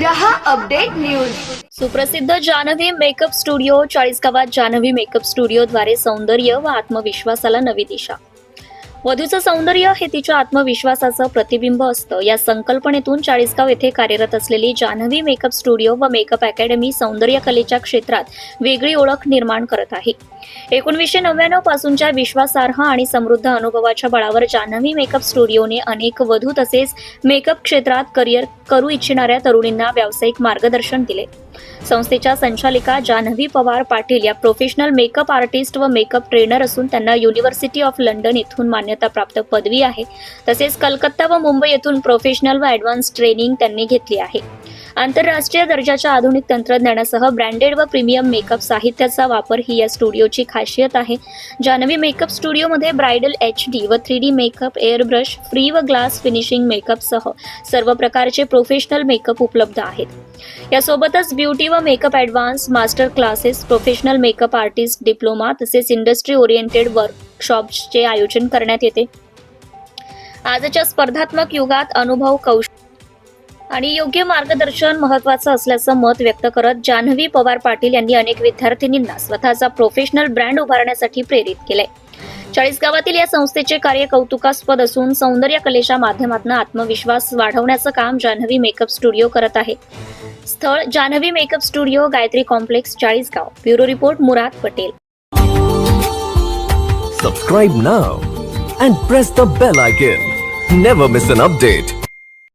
रहा update news. सुप्रसिद्ध Janhavi makeup studio चाळीसगावात जान्हवी मेकअप स्टुडिओद्वारे सौंदर्य व आत्मविश्वासाला नवी दिशा। वधूचं सौंदर्य हे तिच्या आत्मविश्वासाचं प्रतिबिंब असतं। या संकल्पनेतून चाळीसगाव येथे कार्यरत असलेली जान्हवी मेकअप स्टुडिओ व मेकअप अकॅडमी सौंदर्य कलेच्या क्षेत्रात वेगळी ओळख निर्माण करत आहे। 1999 पासूनच्या विश्वासार्ह आणि समृद्ध अनुभवाच्या बळावर जान्हवी मेकअप स्टुडिओने अनेक वधू तसेच मेकअप क्षेत्रात करिअर करू इच्छिणाऱ्या तरुणींना व्यावसायिक मार्गदर्शन दिले। संस्थेच्या संचालिका जान्हवी पवार पाटील या प्रोफेशनल मेकअप आर्टिस्ट व मेकअप ट्रेनर असून त्यांना युनिव्हर्सिटी ऑफ लंडन येथून मान्यताप्राप्त पदवी आहे। तसेच कलकत्ता व मुंबई येथून प्रोफेशनल व ॲडव्हान्स ट्रेनिंग त्यांनी घेतली आहे। आंतरराष्ट्रीय दर्जाच्या आधुनिक तंत्रज्ञानासह ब्रँडेड व प्रीमियम मेकअप साहित्याचा वापर ही या स्टुडिओची खासियत आहे। जान्हवी मेकअप स्टुडिओमध्ये ब्राइडल HD व 3D makeup, air brush, free व ग्लास फिनिशिंग मेकअपसह सर्व प्रकारचे प्रोफेशनल मेकअप उपलब्ध आहेत। यासोबतच ब्युटी व makeup advance master classes, professional makeup artist diploma तसेच इंडस्ट्री ओरिएंटेड वर्कशॉप्सचे आयोजन करण्यात येते। आजच्या स्पर्धात्मक युगात अनुभव, कौशल्य आणि योग्य मार्गदर्शन महत्त्वाचं असल्याचं मत व्यक्त करत जान्हवी पवार पाटील यांनी अनेक विद्यार्थिनींना स्वतःचा प्रोफेशनल ब्रँड उभारण्यासाठी प्रेरित केले। चाळीसगावातील या संस्थेचे कार्य कौतुकास्पद असून सौंदर्य कलेच्या माध्यमातून आत्मविश्वास वाढवण्याचं काम जान्हवी मेकअप स्टुडिओ करत आहे। स्थळ Janhavi makeup studio, Gayatri complex, Chalisgaon. Bureau report, Murad Patel. Subscribe now and press the bell icon. Never miss an update.